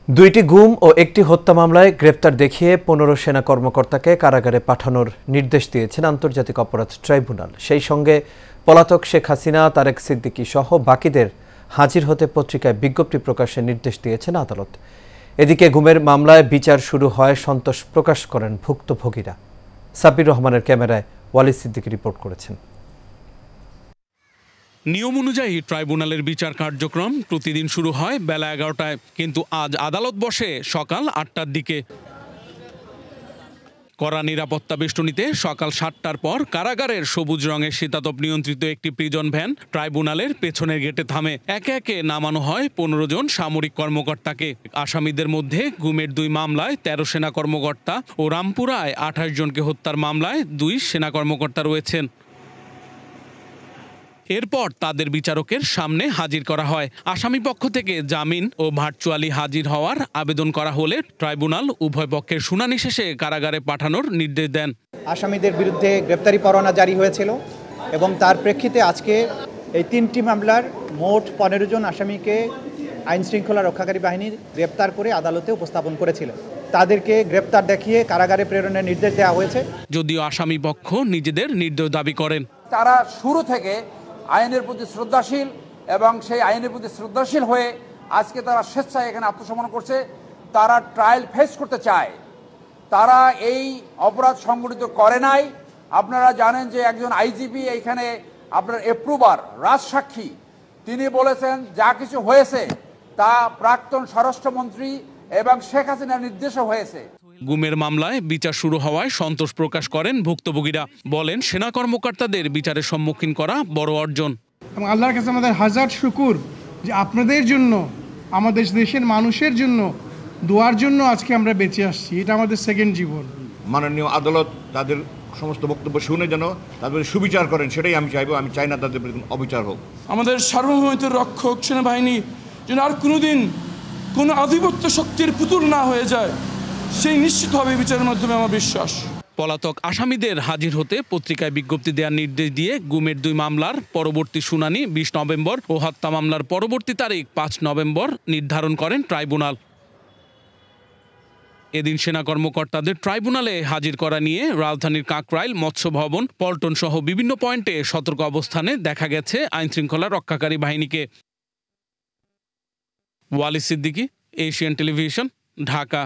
দুইটি গুম ও একটি হত্যা মামলায় গ্রেপ্তার দেখিয়ে ১৫ সেনা কর্মকর্তাকে কারাগারে পাঠানোর নির্দেশ দিয়েছেন আন্তর্জাতিক অপরাধ ট্রাইব্যুনাল। সেই সঙ্গে পলাতক শেখ হাসিনা, তারেক সিদ্দিকী সহ বাকিদের হাজির হতে পত্রিকায় বিজ্ঞপ্তি প্রকাশের নির্দেশ দিয়েছেন আদালত। এদিকে গুমের মামলায় বিচার শুরু হয় সন্তোষ প্রকাশ করেন ভুক্তভোগীরা। সাব্বির রহমানের ক্যামেরায় ওয়ালি সিদ্দিকী রিপোর্ট করেছেন। নিয়ম অনুযায়ী ট্রাইব্যুনালের বিচার কার্যক্রম প্রতিদিন শুরু হয় বেলা ১১টায়, কিন্তু আজ আদালত বসে সকাল ৮টার দিকে। কড়া নিরাপত্তা বেষ্টনীতে সকাল ৭টার পর কারাগারের সবুজ রঙের শীতাতপ নিয়ন্ত্রিত একটি প্রিজন ভ্যান ট্রাইব্যুনালের পেছনের গেটে থামে। একে একে নামানো হয় ১৫ জন সামরিক কর্মকর্তাকে। আসামিদের মধ্যে গুমের ২ মামলায় ১৩ সেনা কর্মকর্তা ও রামপুরায় ২৮ জনকে হত্যার মামলায় ২ সেনা কর্মকর্তা রয়েছেন। এরপর তাদের বিচারকের সামনে হাজির করা হয়। আসামি পক্ষ থেকে জামিন ও ভার্চুয়ালি হাজির হওয়ার আবেদন করা হলে ট্রাইব্যুনাল উভয় পক্ষের শুনানি শেষে কারাগারে পাঠানোর নির্দেশ দেন। আসামিদের বিরুদ্ধে গ্রেপ্তারি পরোয়ানা জারি হয়েছিল এবং তার প্রেক্ষিতে আজকে এই ৩টি মামলার মোট ১৫ জন আসামিকে আইন শৃঙ্খলা রক্ষাকারী বাহিনীর গ্রেপ্তার করে আদালতে উপস্থাপন করেছিল। তাদেরকে গ্রেপ্তার দেখিয়ে কারাগারে প্রেরণের নির্দেশ দেওয়া হয়েছে। যদিও আসামি পক্ষ নিজেদের নির্দোষ দাবি করেন। তারা শুরু থেকে আইনের প্রতি শ্রদ্ধাশীল এবং সেই আইনের প্রতি শ্রদ্ধাশীল হয়ে আজকে তারা স্বেচ্ছায় এখানে আত্মসমর্পণ করছে। তারা ট্রায়াল ফেস করতে চায়, তারা এই অপরাধ সংগঠিত করে নাই। আপনারা জানেন যে একজন আইজিপি এইখানে আপনার এপ্রুভার রাজসাক্ষী, তিনি বলেছেন যা কিছু হয়েছে তা প্রাক্তন স্বরাষ্ট্রমন্ত্রী এবং শেখ হাসিনার নির্দেশে হয়েছে। গুমের মামলায় বিচার শুরু হওয়ায় সন্তোষ প্রকাশ করেন ভুক্তভোগীরা। বলেন, সেনা কর্মকর্তাদের বিচারের সম্মুখীন করা বড় অর্জন এবং আল্লাহর কাছে আমাদের হাজার শুকুর যে আপনাদের জন্য, আমাদের দেশের মানুষের জন্য দোয়ার জন্য আজকে আমরা বেঁচে আসছি। এটা আমাদের সেকেন্ড জীবন। মাননীয় আদালত তাদের সমস্ত বক্তব্য শুনে যেন তাদের সুবিচার করেন, সেটাই আমি চাইবো। আমি চাই না তাদের অবিচার হোক। আমাদের সার্বভৌমত্বের রক্ষক সেনাবাহিনী যেন আর কোনোদিন কোনো আধিপত্য শক্তির পুতুল না হয়ে যায়, সেই নিশ্চিত হবে বিচারের মাধ্যমে আমার বিশ্বাস। পলাতক আসামিদের হাজির হতে পত্রিকায় বিজ্ঞপ্তি দেওয়ার নির্দেশ দিয়ে গুমের ২ মামলার পরবর্তী শুনানি ২০ নভেম্বর ও হত্যা মামলার পরবর্তী তারিখ ৫ নভেম্বর নির্ধারণ করেন ট্রাইব্যুনাল। এদিন সেনা কর্মকর্তাদের ট্রাইব্যুনালে হাজির করা নিয়ে রাজধানীর কাকরাইল, মৎস্য ভবন, পল্টন সহ বিভিন্ন পয়েন্টে সতর্ক অবস্থানে দেখা গেছে আইনশৃঙ্খলা রক্ষাকারী বাহিনীকে। ওয়ালি সিদ্দিকী, এশিয়ান টেলিভিশন, ঢাকা।